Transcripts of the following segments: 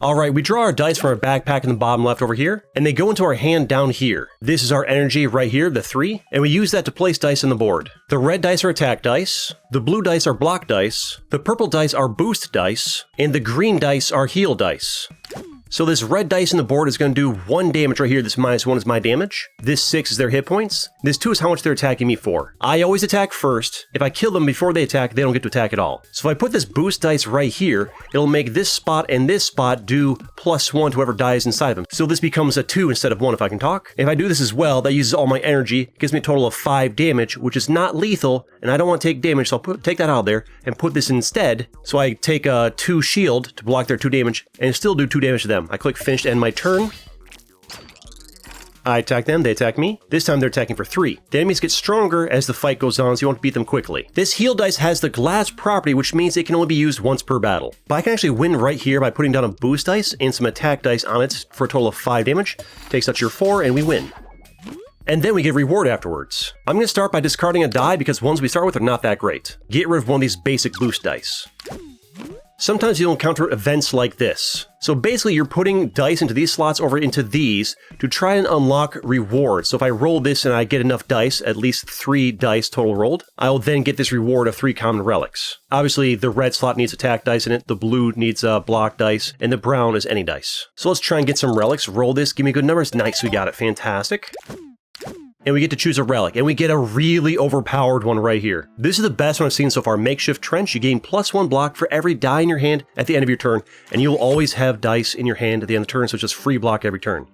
Alright, we draw our dice from our backpack in the bottom left over here, and they go into our hand down here. This is our energy right here, the 3, and we use that to place dice on the board. The red dice are attack dice, the blue dice are block dice, the purple dice are boost dice, and the green dice are heal dice. So this red dice in the board is going to do 1 damage right here. This -1 is my damage. This 6 is their hit points. This 2 is how much they're attacking me for. I always attack first. If I kill them before they attack, they don't get to attack at all. So if I put this boost dice right here, it'll make this spot and this spot do +1 to whoever dies inside of them. So this becomes a 2 instead of 1 if I can talk. If I do this as well, that uses all my energy, gives me a total of 5 damage, which is not lethal, and I don't want to take damage, so I'll take that out of there and put this instead. So I take a 2 shield to block their 2 damage and still do 2 damage to them. I click finish to end my turn. I attack them, they attack me. This time they're attacking for 3. The enemies get stronger as the fight goes on, so you want to beat them quickly. This heal dice has the glass property, which means it can only be used once per battle. But I can actually win right here by putting down a boost dice and some attack dice on it for a total of 5 damage. Takes out your 4 and we win. And then we get a reward afterwards. I'm going to start by discarding a die because ones we start with are not that great. Get rid of one of these basic boost dice. Sometimes you'll encounter events like this. So basically you're putting dice into these slots over into these to try and unlock rewards. So if I roll this and I get enough dice, at least 3 dice total rolled, I'll then get this reward of 3 common relics. Obviously the red slot needs attack dice in it, the blue needs block dice, and the brown is any dice. So let's try and get some relics. Roll this, give me good numbers. Nice, we got it, fantastic. And we get to choose a relic, and we get a really overpowered one right here. This is the best one I've seen so far. Makeshift Trench. You gain +1 block for every die in your hand at the end of your turn, and you'll always have dice in your hand at the end of the turn, so it's just free block every turn.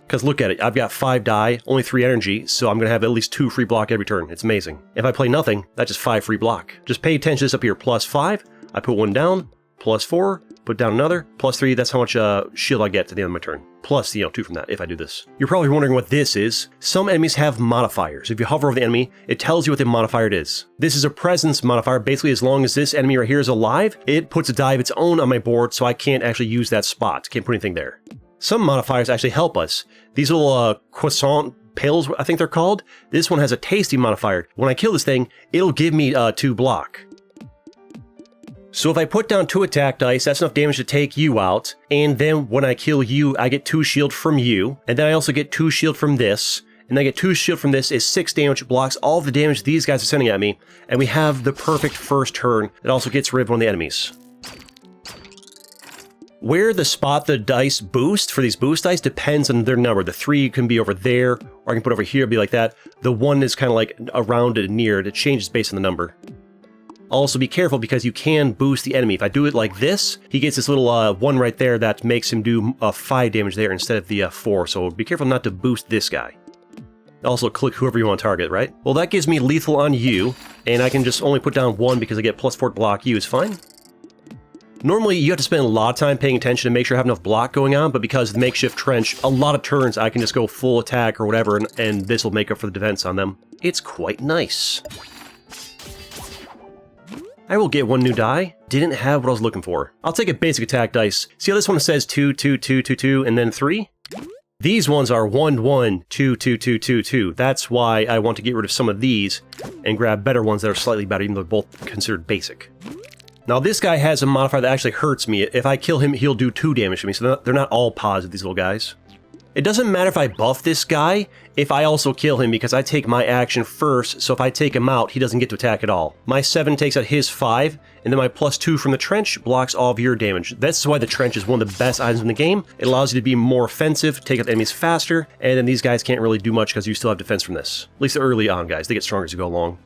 Because look at it, I've got 5 die, only 3 energy, so I'm going to have at least 2 free block every turn. It's amazing. If I play nothing, that's just 5 free block. Just pay attention to this up here, +5, I put 1 down, +4, put down another, +3, that's how much shield I get at the end of my turn. Plus, 2 from that if I do this. You're probably wondering what this is. Some enemies have modifiers. If you hover over the enemy, it tells you what the modifier it is. This is a presence modifier. Basically, as long as this enemy right here is alive, it puts a die of its own on my board, so I can't actually use that spot. Can't put anything there. Some modifiers actually help us. These little croissant pails, I think they're called. This one has a tasty modifier. When I kill this thing, it'll give me 2 block. So if I put down 2 attack dice, that's enough damage to take you out, and then when I kill you, I get 2 shield from you, and then I also get 2 shield from this, and I get 2 shield from this is 6 damage, blocks all of the damage these guys are sending at me, and we have the perfect first turn that also gets rid of one of the enemies. Where the spot the dice boost for these boost dice depends on their number. The 3 can be over there, or I can put over here, be like that. The 1 is kind of like around it, near it. It changes based on the number. Also be careful because you can boost the enemy. If I do it like this, he gets this little 1 right there that makes him do 5 damage there instead of the 4, so be careful not to boost this guy. Also click whoever you want to target, right? Well, that gives me lethal on you, and I can just only put down 1 because I get +4 to block you, is fine. Normally, you have to spend a lot of time paying attention to make sure I have enough block going on, but because of the makeshift trench, a lot of turns I can just go full attack or whatever, and this will make up for the defense on them. It's quite nice. I will get 1 new die. Didn't have what I was looking for. I'll take a basic attack dice. See how this one says 2, 2, 2, 2, 2, and then 3? These ones are 1, 1, 2, 2, 2, 2, 2. That's why I want to get rid of some of these and grab better ones that are slightly better, even though they're both considered basic. Now this guy has a modifier that actually hurts me. If I kill him, he'll do 2 damage to me, so they're not all positive, these little guys. It doesn't matter if I buff this guy, if I also kill him, because I take my action first, so if I take him out, he doesn't get to attack at all. My 7 takes out his 5, and then my +2 from the trench blocks all of your damage. That's why the trench is one of the best items in the game. It allows you to be more offensive, take out enemies faster, and then these guys can't really do much because you still have defense from this. At least the early on guys, they get stronger as you go along.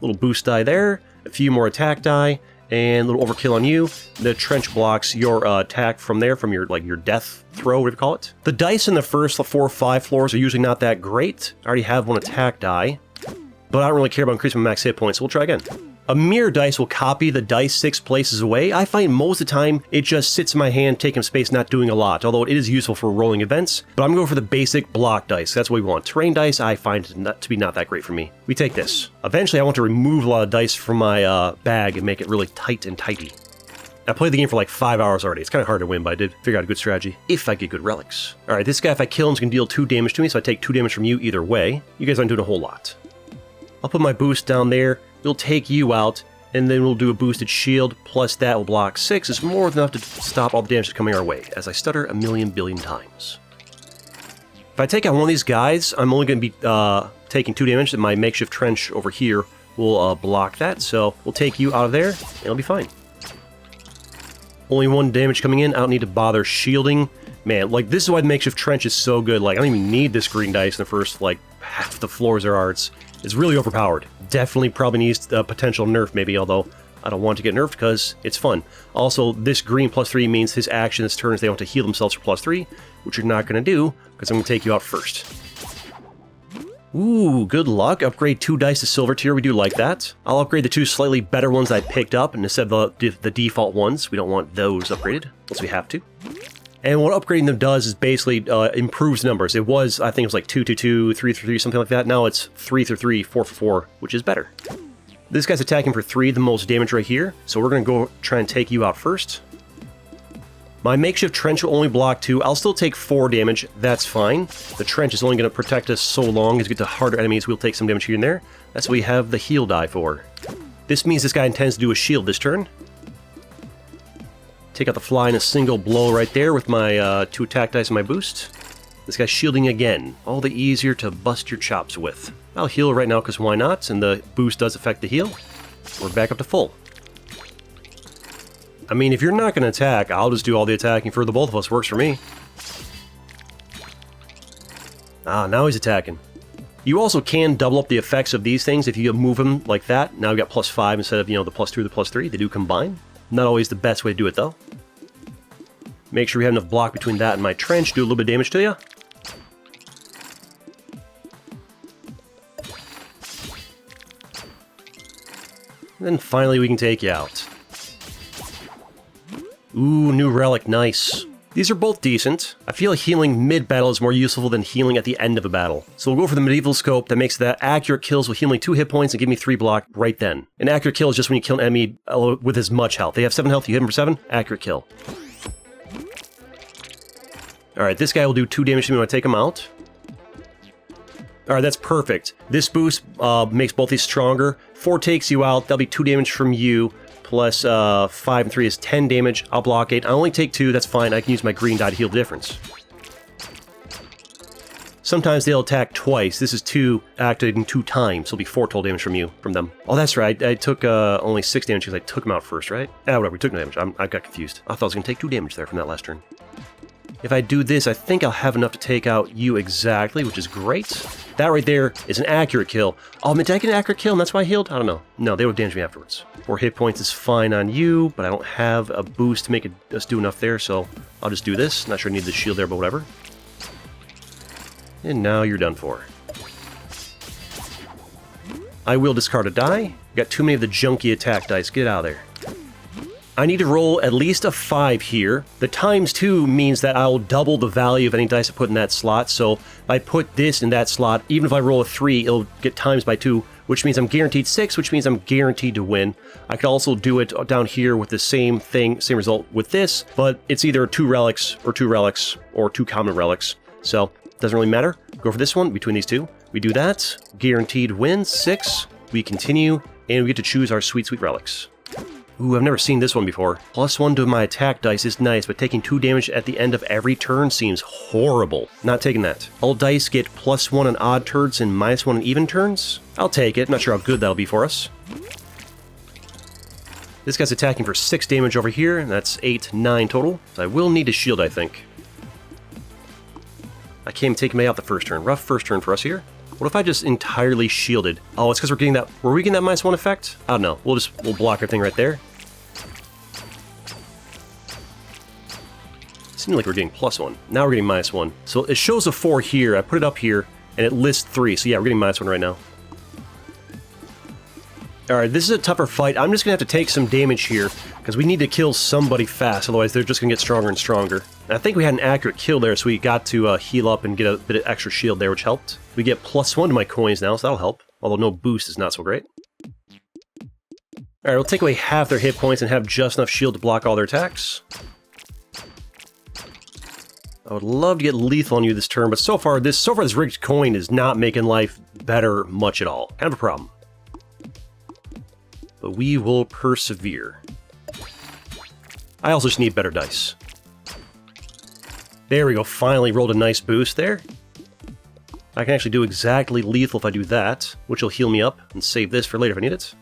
Little boost die there, a few more attack die, and a little overkill on you. The trench blocks your attack from there, from your death throw, whatever you call it. The dice in the first 4 or 5 floors are usually not that great. I already have 1 attack die, but I don't really care about increasing my max hit points, so we'll try again. A mirror dice will copy the dice 6 places away. I find most of the time it just sits in my hand, taking space, not doing a lot, although it is useful for rolling events. But I'm going for the basic block dice. That's what we want. Terrain dice, I find it to be not that great for me. We take this. Eventually, I want to remove a lot of dice from my bag and make it really tight and tighty. I played the game for like 5 hours already. It's kind of hard to win, but I did figure out a good strategy if I get good relics. Alright, this guy, if I kill him, is going to deal 2 damage to me, so I take 2 damage from you either way. You guys aren't doing a whole lot. I'll put my boost down there. It'll take you out, and then we'll do a boosted shield, plus that will block 6, is more than enough to stop all the damage that's coming our way, as I stutter a million billion times. If I take out one of these guys, I'm only going to be taking 2 damage, and my makeshift trench over here will block that, so we'll take you out of there, and it'll be fine. Only 1 damage coming in, I don't need to bother shielding. Man, like, this is why the makeshift trench is so good. Like, I don't even need this green dice in the first, like, half the floors there are. It's really overpowered. Definitely probably needs a potential nerf, maybe, although I don't want to get nerfed because it's fun. Also, this green +3 means his action this turn is they want to heal themselves for +3, which you're not going to do, because I'm going to take you out first. Ooh, good luck. Upgrade 2 dice to silver tier, we do like that. I'll upgrade the 2 slightly better ones I picked up, and instead of the default ones, we don't want those upgraded, unless we have to. And what upgrading them does is basically improves numbers. It was, I think it was like 2-2-2, 3-3-3, something like that. Now it's 3-3-3, 4-4, which is better. This guy's attacking for 3, the most damage right here. So we're going to go try and take you out first. My makeshift trench will only block 2. I'll still take 4 damage. That's fine. The trench is only going to protect us so long as we get to harder enemies. We'll take some damage here and there. That's what we have the heal die for. This means this guy intends to do a shield this turn. Take out the fly in a single blow right there with my 2 attack dice and my boost. This guy's shielding again. All the easier to bust your chops with. I'll heal right now because why not? And the boost does affect the heal. We're back up to full. I mean, if you're not going to attack, I'll just do all the attacking for the both of us. Works for me. Ah, now he's attacking. You also can double up the effects of these things if you move them like that. Now we've got +5 instead of, you know, the +2 or the +3. They do combine. Not always the best way to do it, though. Make sure we have enough block between that and my trench. Do a little bit of damage to you. And then finally we can take you out. Ooh, new relic, nice. These are both decent. I feel like healing mid-battle is more useful than healing at the end of a battle. So we'll go for the medieval scope that makes that accurate kills will heal me 2 hit points and give me 3 block right then. An accurate kill is just when you kill an enemy with as much health. They have 7 health, you hit them for 7, accurate kill. Alright, this guy will do 2 damage to me when I take him out. Alright, that's perfect. This boost makes both these stronger. 4 takes you out, that'll be 2 damage from you. Plus 5 and 3 is 10 damage. I'll block 8. I only take 2, that's fine. I can use my green die to heal the difference. Sometimes they'll attack twice. This is 2 activating 2 times, so it'll be 4 total damage from them. Oh, that's right. I took only 6 damage because I took them out first, right? Ah, whatever. We took no damage. I got confused. I thought I was going to take 2 damage there from that last turn. If I do this, I think I'll have enough to take out you exactly, which is great. That right there is an accurate kill. Oh, did I get an accurate kill and that's why I healed? I don't know. No, they would damage me afterwards. 4 hit points is fine on you, but I don't have a boost to make us do enough there, so I'll just do this. Not sure I need the shield there, but whatever. And now you're done for. I will discard a die. Got too many of the junky attack dice. Get out of there. I need to roll at least a 5 here. The ×2 means that I'll double the value of any dice I put in that slot, so if I put this in that slot, even if I roll a 3, it'll get times by 2, which means I'm guaranteed 6, which means I'm guaranteed to win. I could also do it down here with the same thing, same result with this, but it's either 2 relics, or 2 relics, or 2 common relics, so it doesn't really matter. Go for this one, between these 2. We do that, guaranteed win, 6, we continue, and we get to choose our sweet, sweet relics. Ooh, I've never seen this one before. +1 to my attack dice is nice, but taking 2 damage at the end of every turn seems horrible. Not taking that. All dice get +1 on odd turns and -1 on even turns. I'll take it. Not sure how good that'll be for us. This guy's attacking for 6 damage over here, and that's 8, 9 total. So I will need a shield, I think. I can't take me out the first turn. Rough first turn for us here. What if I just entirely shielded? Oh, it's because we're getting that... Were we getting that -1 effect? I don't know. We'll block everything right there. It seemed like we're getting +1. Now we're getting -1. So it shows a 4 here. I put it up here, and it lists 3. So yeah, we're getting -1 right now. Alright, this is a tougher fight. I'm just going to have to take some damage here, because we need to kill somebody fast, otherwise they're just going to get stronger and stronger. And I think we had an accurate kill there, so we got to heal up and get a bit of extra shield there, which helped. We get +1 to my coins now, so that'll help. Although no boost is not so great. Alright, we'll take away half their hit points and have just enough shield to block all their attacks. I would love to get lethal on you this turn, but so far this rigged coin is not making life better much at all. Kind of a problem. but we will persevere. I also just need better dice. There we go, finally rolled a nice boost there. I can actually do exactly lethal if I do that, which will heal me up and save this for later if I need it.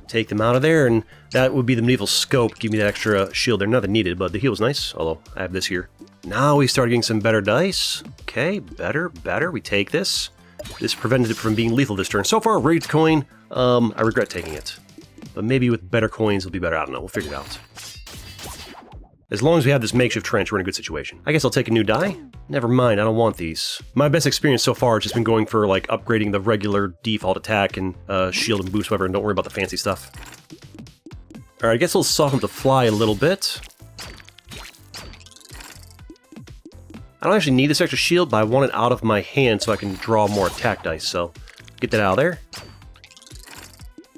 Take them out of there, and that would be the medieval scope. Give me that extra shield there. Nothing needed, but the heal was nice, although I have this here. Now we start getting some better dice. Okay, better. We take this. This prevented it from being lethal this turn. So far, raid coin, I regret taking it. But maybe with better coins it'll be better. I don't know, we'll figure it out. As long as we have this makeshift trench, we're in a good situation. I guess I'll take a new die? Never mind, I don't want these. My best experience so far has just been going for, like, upgrading the regular default attack and shield and boost, whatever, and don't worry about the fancy stuff. Alright, I guess we'll soften the fly a little bit. I don't actually need this extra shield, but I want it out of my hand so I can draw more attack dice, so get that out of there.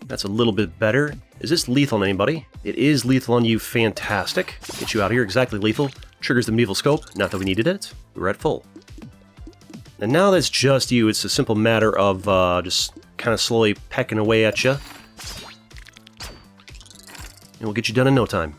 That's a little bit better. Is this lethal on anybody? It is lethal on you, fantastic. Get you out of here, exactly lethal. Triggers the medieval scope, not that we needed it. We're at full. And now that's just you, it's a simple matter of just kind of slowly pecking away at you. And we'll get you done in no time.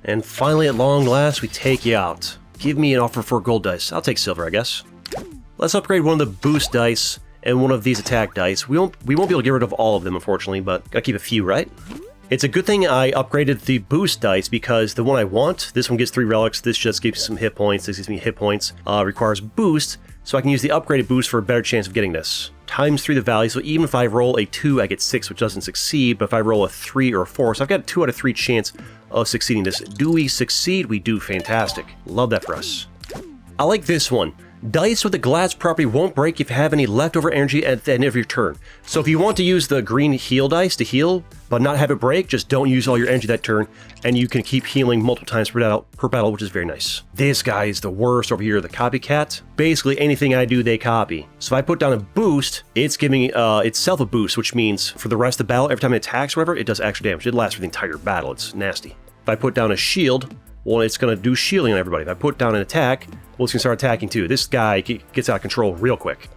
And finally, at long last, we take you out. Give me an offer for gold dice. I'll take silver, I guess. Let's upgrade one of the boost dice and one of these attack dice. We won't be able to get rid of all of them, unfortunately, but gotta keep a few, right? It's a good thing I upgraded the boost dice because the one I want, this one gets 3 relics, this just gives me some hit points, this gives me hit points, requires boost, so I can use the upgraded boost for a better chance of getting this. Times 3 the value, so even if I roll a 2, I get 6, which doesn't succeed, but if I roll a 3 or a 4, so I've got a 2 out of 3 chance of succeeding this. Do we succeed? We do. Fantastic. Love that for us. I like this one. Dice with the glass property won't break if you have any leftover energy at the end of your turn. So if you want to use the green heal dice to heal, but not have it break, just don't use all your energy that turn, and you can keep healing multiple times per battle, which is very nice. This guy is the worst over here, the copycat. Basically anything I do, they copy. So if I put down a boost, it's giving itself a boost, which means for the rest of the battle, every time it attacks or whatever, it does extra damage. It lasts for the entire battle. It's nasty. If I put down a shield, well, it's going to do shielding on everybody. If I put down an attack, well, it's going to start attacking too. This guy gets out of control real quick.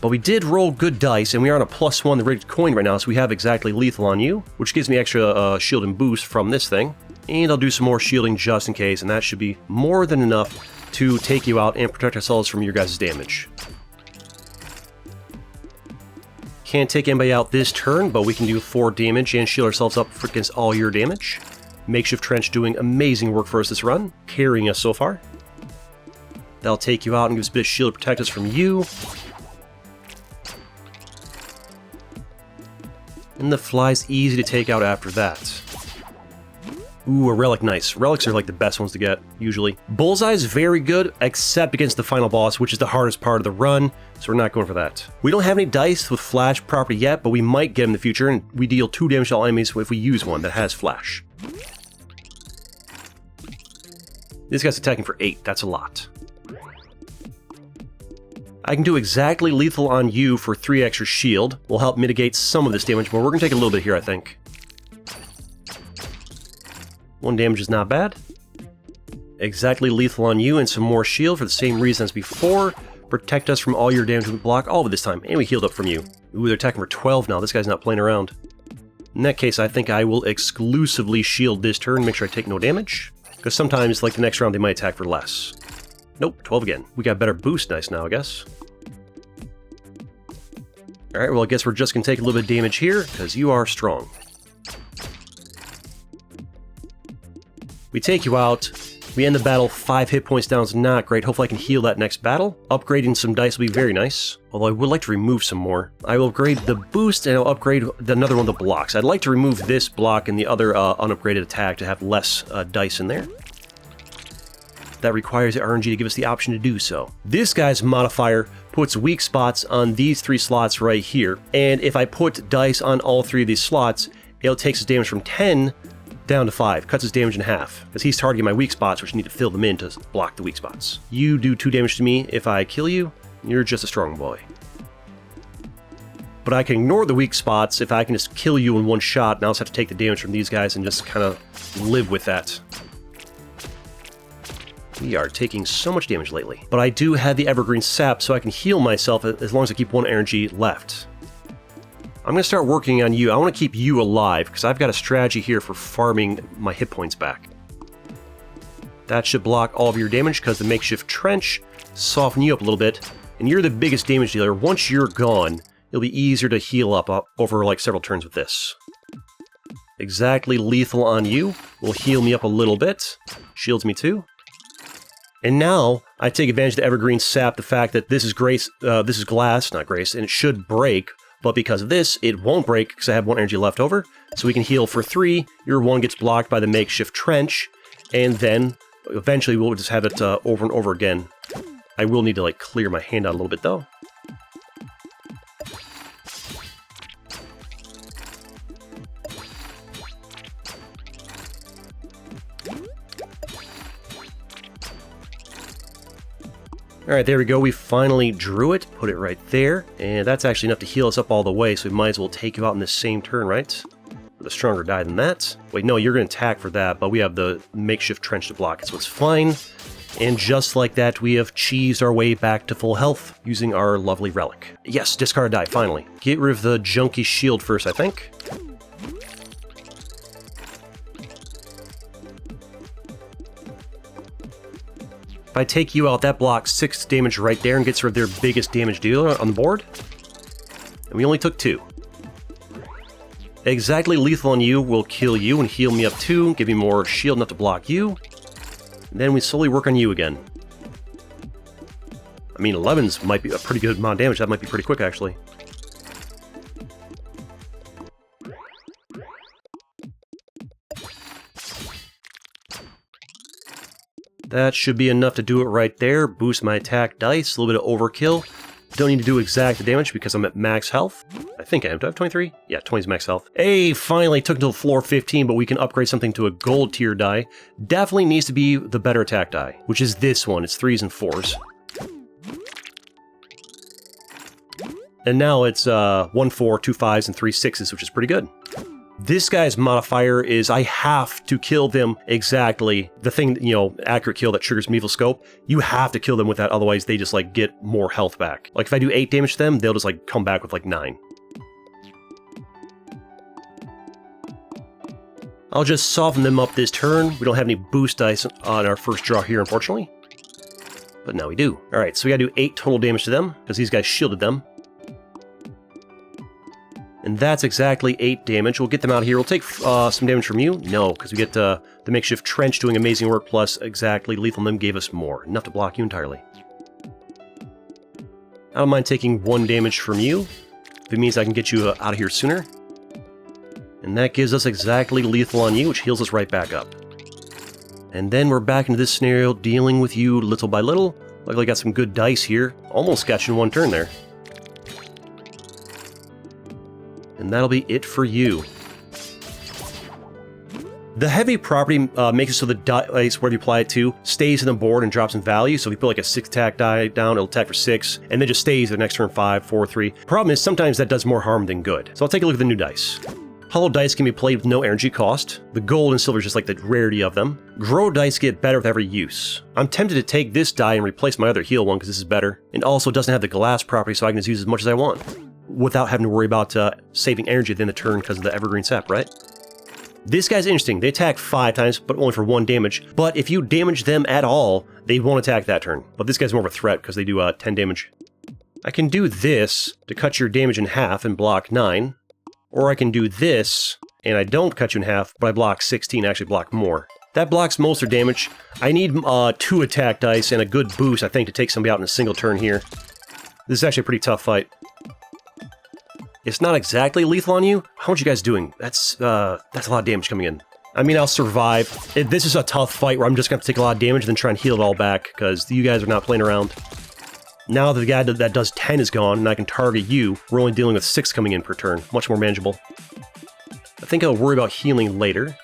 But we did roll good dice, and we are on a +1 the rated coin right now, so we have exactly lethal on you, which gives me extra shield and boost from this thing. And I'll do some more shielding just in case, and that should be more than enough to take you out and protect ourselves from your guys' damage. Can't take anybody out this turn, but we can do 4 damage and shield ourselves up against all your damage. Makeshift Trench doing amazing work for us this run, carrying us so far. That'll take you out and give us a bit of shield to protect us from you. And the fly's easy to take out after that. Ooh, a relic, nice. Relics are like the best ones to get, usually. Bullseye's very good, except against the final boss, which is the hardest part of the run, so we're not going for that. We don't have any dice with flash property yet, but we might get in the future, and we deal 2 damage to all enemies if we use one that has flash. This guy's attacking for 8, that's a lot. I can do exactly lethal on you for 3 extra shield. Will help mitigate some of this damage, but we're going to take a little bit here, I think. 1 damage is not bad. Exactly lethal on you and some more shield for the same reason as before. Protect us from all your damage we block all of it this time. And we healed up from you. Ooh, they're attacking for 12 now. This guy's not playing around. In that case, I think I will exclusively shield this turn, make sure I take no damage. Because sometimes, like the next round, they might attack for less. Nope, 12 again. We got better boost dice now, I guess. Alright, well I guess we're just going to take a little bit of damage here, because you are strong. We take you out, we end the battle 5 hit points down is not great, hopefully I can heal that next battle. Upgrading some dice will be very nice, although I would like to remove some more. I will upgrade the boost and I'll upgrade another one of the blocks. I'd like to remove this block and the other unupgraded attack to have less dice in there. That requires the RNG to give us the option to do so. This guy's modifier puts weak spots on these 3 slots right here, and if I put dice on all 3 of these slots, it'll take us damage from 10 Down to 5. Cuts his damage in half. Because he's targeting my weak spots, which need to fill them in to block the weak spots. You do 2 damage to me if I kill you. You're just a strong boy. But I can ignore the weak spots if I can just kill you in one shot, and I also have to take the damage from these guys and just kind of live with that. We are taking so much damage lately. But I do have the evergreen sap, so I can heal myself as long as I keep 1 energy left. I'm going to start working on you. I want to keep you alive, because I've got a strategy here for farming my hit points back. That should block all of your damage, because the makeshift trench soften you up a little bit, and you're the biggest damage dealer. Once you're gone, it'll be easier to heal up over like several turns with this. Exactly lethal on you. Will heal me up a little bit. Shields me too. And now I take advantage of the evergreen sap, the fact that this is glass, not grace, and it should break. But because of this, it won't break because I have 1 energy left over. So we can heal for 3. Your 1 gets blocked by the makeshift trench, and then eventually we'll just have it over and over again. I will need to like clear my hand out a little bit though. Alright, there we go. We finally drew it. Put it right there. And that's actually enough to heal us up all the way, so we might as well take you out in the same turn, right? With a stronger die than that. Wait, no, you're going to attack for that, but we have the makeshift trench to block it, so it's fine. And just like that, we have cheesed our way back to full health using our lovely relic. Yes, discard a die, finally. Get rid of the junky shield first, I think. If I take you out, that blocks 6 damage right there and gets rid of their biggest damage dealer on the board. And we only took 2. Exactly lethal on you will kill you and heal me up 2, give me more shield enough to block you. And then we slowly work on you again. I mean, 11s might be a pretty good amount of damage. That might be pretty quick, actually. That should be enough to do it right there. Boost my attack dice, a little bit of overkill. Don't need to do exact damage because I'm at max health. I think I am. Do I have 23? Yeah, 20 is max health. Hey, finally took until floor 15, but we can upgrade something to a gold tier die. Definitely needs to be the better attack die, which is this one. It's 3s and 4s. And now it's 1 4, 2 5s, and 3 6s, which is pretty good. This guy's modifier is I have to kill them exactly. The thing, you know, accurate kill that triggers Medieval Scope, you have to kill them with that, otherwise they just like get more health back. Like if I do 8 damage to them, they'll just like come back with like 9. I'll just soften them up this turn. We don't have any boost dice on our first draw here, unfortunately. But now we do. Alright, so we gotta do 8 total damage to them, because these guys shielded them. And that's exactly 8 damage. We'll get them out of here. We'll take some damage from you. No, because we get the makeshift trench doing amazing work, plus exactly lethal them gave us more. Enough to block you entirely. I don't mind taking 1 damage from you, if it means I can get you out of here sooner. And that gives us exactly lethal on you, which heals us right back up. And then we're back into this scenario, dealing with you little by little. Luckily I got some good dice here. Almost got you in 1 turn there. And that'll be it for you. The heavy property makes it so the dice, wherever you apply it to, stays in the board and drops in value. So if you put like a 6 attack die down, it'll attack for 6, and then just stays the next turn 5, 4, 3. Problem is, sometimes that does more harm than good. So I'll take a look at the new dice. Hollow dice can be played with no energy cost. The gold and silver is just like the rarity of them. Grow dice get better with every use. I'm tempted to take this die and replace my other heal one because this is better. And also it doesn't have the glass property, so I can just use as much as I want without having to worry about saving energy at the end of the turn because of the evergreen sap, right? This guy's interesting. They attack 5 times, but only for 1 damage. But if you damage them at all, they won't attack that turn. But this guy's more of a threat because they do 10 damage. I can do this to cut your damage in half and block 9. Or I can do this, and I don't cut you in half, but I block 16, actually block more. That blocks most of their damage. I need 2 attack dice and a good boost, I think, to take somebody out in a single turn here. This is actually a pretty tough fight. It's not exactly lethal on you. How are you guys doing? That's a lot of damage coming in. I mean, I'll survive. This is a tough fight where I'm just going to take a lot of damage and then try and heal it all back, because you guys are not playing around. Now the guy that does 10 is gone, and I can target you. We're only dealing with 6 coming in per turn. Much more manageable. I think I'll worry about healing later.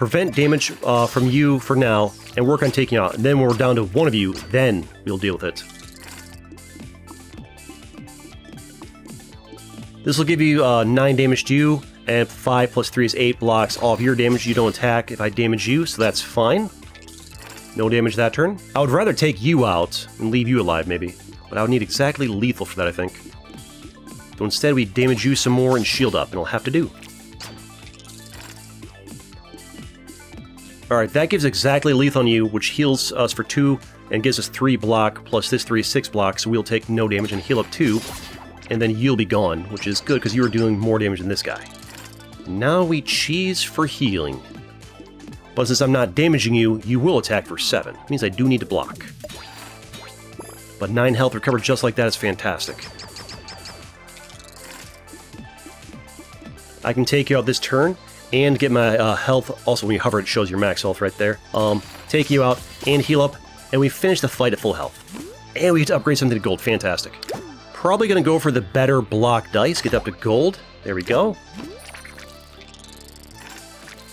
Prevent damage from you for now, and work on taking out. And then when we're down to one of you, then we'll deal with it. This will give you 9 damage to you, and 5 plus 3 is 8 blocks all of your damage. You don't attack if I damage you, so that's fine. No damage that turn. I would rather take you out and leave you alive, maybe. But I would need exactly lethal for that, I think. So instead, we damage you some more and shield up, and it'll have to do. Alright, that gives exactly lethal on you, which heals us for 2 and gives us 3 block, plus this 3 is 6 block, so we'll take no damage and heal up 2. And then you'll be gone, which is good because you are doing more damage than this guy. Now we cheese for healing. But since I'm not damaging you, you will attack for 7. It means I do need to block. But 9 health recovered just like that is fantastic. I can take you out this turn and get my health. Also, when you hover, it shows your max health right there. Take you out and heal up, and we finish the fight at full health. And we get to upgrade something to gold. Fantastic. Probably going to go for the better block dice, get up to gold. There we go.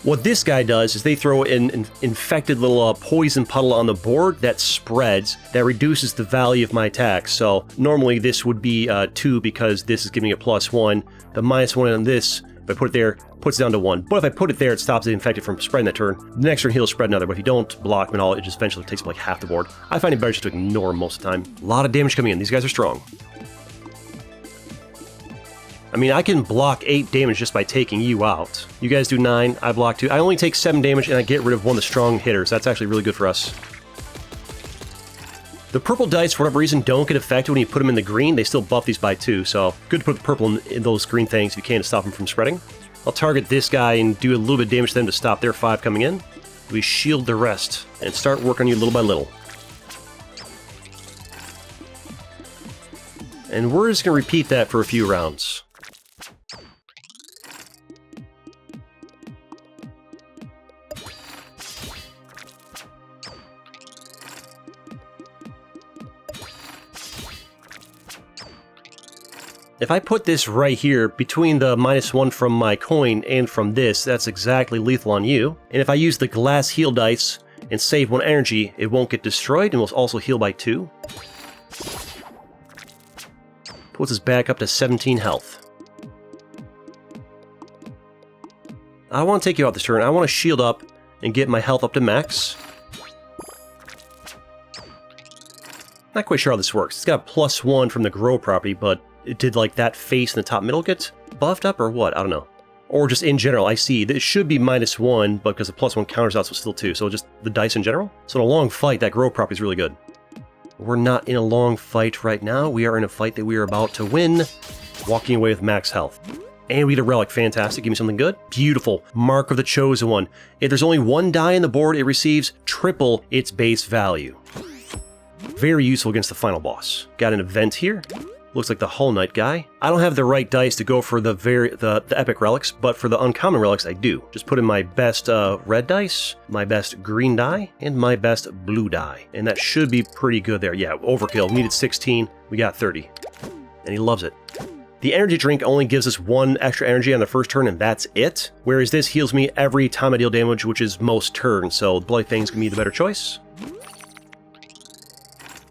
What this guy does is they throw an infected little poison puddle on the board that spreads, that reduces the value of my attacks. So normally this would be 2 because this is giving me a +1. The -1 on this, if I put it there, puts it down to 1. But if I put it there, it stops the infected from spreading that turn. The next turn he'll spread another, but if you don't block him at all, it just eventually takes up like half the board. I find it better just to ignore him most of the time. A lot of damage coming in. These guys are strong. I mean, I can block 8 damage just by taking you out. You guys do 9, I block 2. I only take 7 damage and I get rid of one of the strong hitters. That's actually really good for us. The purple dice, for whatever reason, don't get affected when you put them in the green. They still buff these by 2, so good to put the purple in those green things if you can to stop them from spreading. I'll target this guy and do a little bit of damage to them to stop their 5 coming in. We shield the rest and start working on you little by little. And we're just going to repeat that for a few rounds. If I put this right here, between the -1 from my coin and from this, that's exactly lethal on you. And if I use the glass heal dice and save 1 energy, it won't get destroyed and will also heal by 2. Puts us back up to 17 health. I want to take you out this turn. I want to shield up and get my health up to max. Not quite sure how this works. It's got a +1 from the grow property, but did like that face in the top middle get buffed up or what? I don't know. Or just in general, I see that it should be -1, but because the +1 counters out, so still 2. So just the dice in general. So in a long fight, that grow property is really good. We're not in a long fight right now. We are in a fight that we are about to win, walking away with max health. And we get a relic. Fantastic. Give me something good. Beautiful. Mark of the Chosen One. If there's only 1 die in the board, it receives triple its base value. Very useful against the final boss. Got an event here. Looks like the Hull Knight guy. I don't have the right dice to go for the epic relics, but for the uncommon relics I do. Just put in my best red dice, my best green die, and my best blue die. And that should be pretty good there. Yeah, overkill. We needed 16, we got 30. And he loves it. The energy drink only gives us 1 extra energy on the first turn, and that's it. Whereas this heals me every time I deal damage, which is most turns, so Bloody Fang's gonna be the better choice.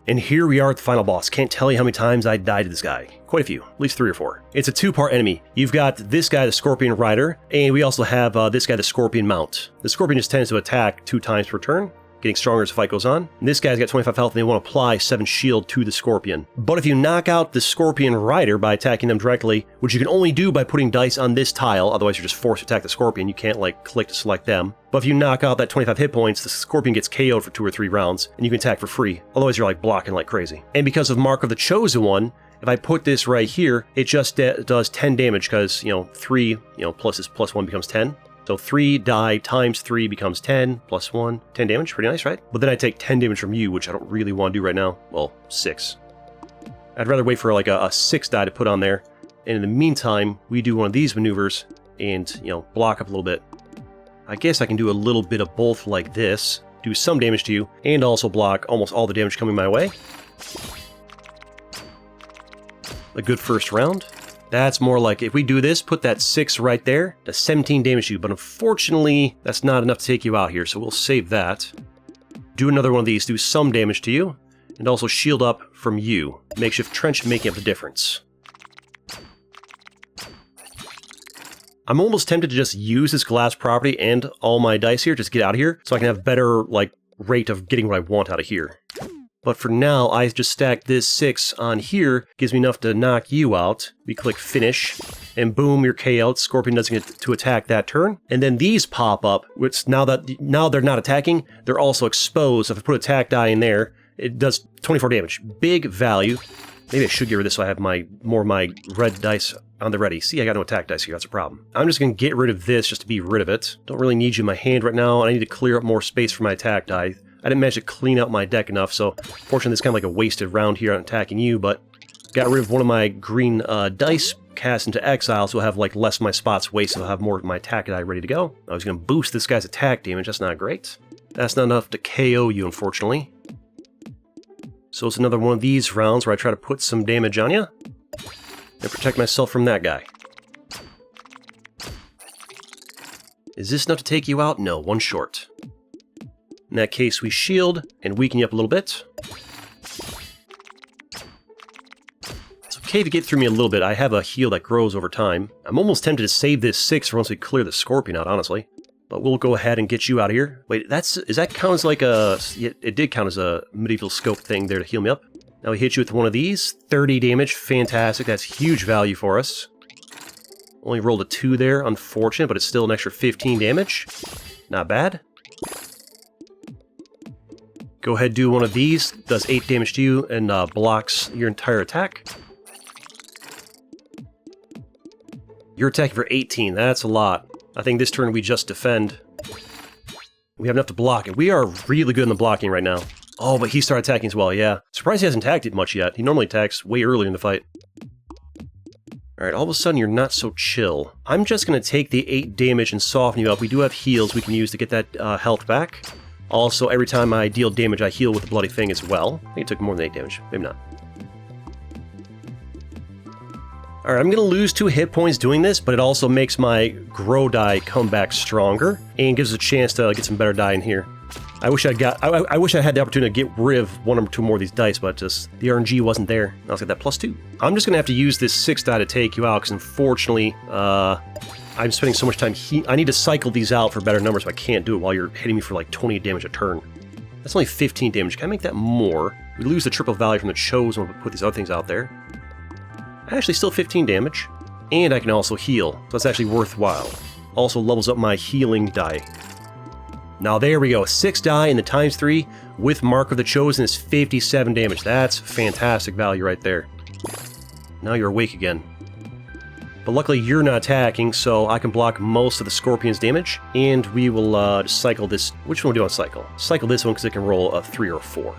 And here we are at the final boss. Can't tell you how many times I died to this guy. Quite a few, at least 3 or 4. It's a 2-part enemy. You've got this guy, the Scorpion Rider, and we also have this guy, the Scorpion Mount. The Scorpion just tends to attack 2 times per turn, getting stronger as the fight goes on. And this guy's got 25 health, and they want to apply 7 shield to the Scorpion. But if you knock out the Scorpion Rider by attacking them directly, which you can only do by putting dice on this tile, otherwise you're just forced to attack the Scorpion, you can't like click to select them. But if you knock out that 25 hit points, the Scorpion gets KO'd for 2 or 3 rounds, and you can attack for free. Otherwise you're like blocking like crazy. And because of Mark of the Chosen One, if I put this right here, it just does 10 damage because, 3, plus this +1 becomes 10. So 3 die times 3 becomes 10, +1, 10 damage. Pretty nice, right? But then I take 10 damage from you, which I don't really want to do right now. Well, 6. I'd rather wait for like a 6 die to put on there. And in the meantime, we do one of these maneuvers and, block up a little bit. I guess I can do a little bit of both like this. Do some damage to you and also block almost all the damage coming my way. A good first round. That's more like, if we do this, put that 6 right there, that's 17 damage to you. But unfortunately, that's not enough to take you out here, so we'll save that. Do another one of these, do some damage to you, and also shield up from you. Makeshift trench making up the difference. I'm almost tempted to just use this glass property and all my dice here, just get out of here, so I can have better, like, rate of getting what I want out of here. But for now, I just stack this 6 on here, gives me enough to knock you out. We click finish, and boom, you're KO'd. Scorpion doesn't get to attack that turn. And then these pop up, which now they're not attacking, they're also exposed. So if I put attack die in there, it does 24 damage. Big value. Maybe I should get rid of this so I have more of my red dice on the ready. See, I got no attack dice here, that's a problem. I'm just going to get rid of this just to be rid of it. Don't really need you in my hand right now, and I need to clear up more space for my attack die. I didn't manage to clean out my deck enough, so fortunately it's kind of like a wasted round here on attacking you, but got rid of one of my green dice, cast into exile, so I'll have like less of my spots wasted, I'll have more of my attack die ready to go. I was going to boost this guy's attack damage, that's not great. That's not enough to KO you, unfortunately. So it's another one of these rounds where I try to put some damage on you, and protect myself from that guy. Is this enough to take you out? No, one short. In that case, we shield and weaken you up a little bit. It's okay to get through me a little bit. I have a heal that grows over time. I'm almost tempted to save this 6 for once we clear the Scorpion out, honestly. But we'll go ahead and get you out of here. Wait, does that count as like a... It did count as a medieval scope thing there to heal me up. Now we hit you with one of these. 30 damage, fantastic. That's huge value for us. Only rolled a 2 there, unfortunate, but it's still an extra 15 damage. Not bad. Go ahead, do one of these. Does 8 damage to you and blocks your entire attack. You're attacking for 18. That's a lot. I think this turn we just defend. We have enough to block it. We are really good in the blocking right now. Oh, but he started attacking as well, yeah. Surprised he hasn't attacked it much yet. He normally attacks way earlier in the fight. Alright, all of a sudden you're not so chill. I'm just going to take the 8 damage and soften you up. We do have heals we can use to get that health back. Also, every time I deal damage, I heal with the Bloody Fang as well. I think it took more than 8 damage. Maybe not. Alright, I'm going to lose 2 hit points doing this, but it also makes my grow die come back stronger, and gives us a chance to get some better die in here. I wish I had the opportunity to get rid of 1 or 2 more of these dice, but just the RNG wasn't there. Now let's get that +2. I'm just going to have to use this 6 die to take you out, because unfortunately, I'm spending so much time I need to cycle these out for better numbers, so I can't do it while you're hitting me for like 20 damage a turn. That's only 15 damage. Can I make that more? We lose the triple value from the Chose when we put these other things out there. Actually, still 15 damage. And I can also heal, so that's actually worthwhile. Also levels up my healing die. Now there we go, 6 die in the ×3 with Mark of the Chosen is 57 damage. That's fantastic value right there. Now you're awake again. But luckily you're not attacking, so I can block most of the Scorpion's damage, and we will just cycle this. Which one do I want to cycle? Cycle this one because it can roll a 3 or a 4.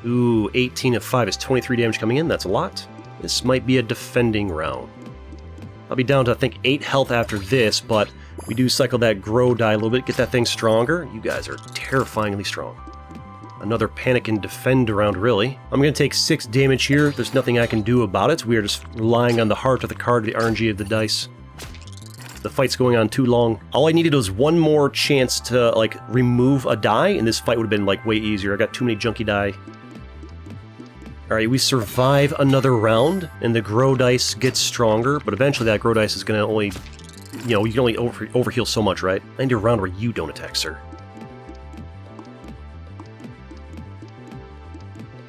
Ooh, 18 of 5 is 23 damage coming in, that's a lot. This might be a defending round. I'll be down to, I think, 8 health after this, but we do cycle that grow die a little bit, get that thing stronger. You guys are terrifyingly strong. Another panic and defend round, really. I'm going to take 6 damage here. There's nothing I can do about it. We are just relying on the heart of the card, the RNG of the dice. The fight's going on too long. All I needed was 1 more chance to, like, remove a die, and this fight would have been, like, way easier. I got too many junky die. Alright, we survive another round, and the grow dice gets stronger, but eventually that grow dice is going to only... You know, you can only overheal so much, right? I need a round where you don't attack, sir.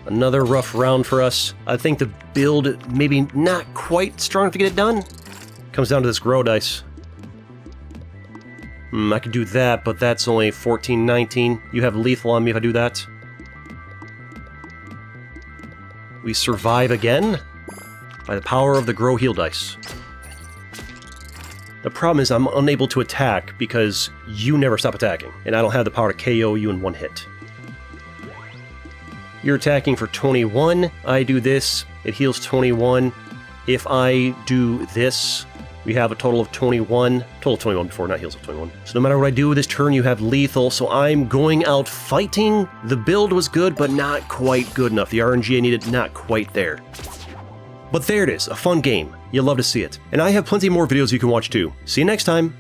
Another rough round for us. I think the build, maybe not quite strong enough to get it done. Comes down to this grow dice. I could do that, but that's only 14, 19. You have lethal on me if I do that. We survive again by the power of the grow heal dice. The problem is I'm unable to attack because you never stop attacking, and I don't have the power to KO you in 1 hit. You're attacking for 21. I do this. It heals 21. If I do this, We have a total of 21. Total of 21 before, not heals of 21. So no matter what I do this turn, you have lethal. So I'm going out fighting. The build was good, but not quite good enough. The RNG I needed, not quite there. But there it is, a fun game. You'll love to see it. And I have plenty more videos you can watch too. See you next time.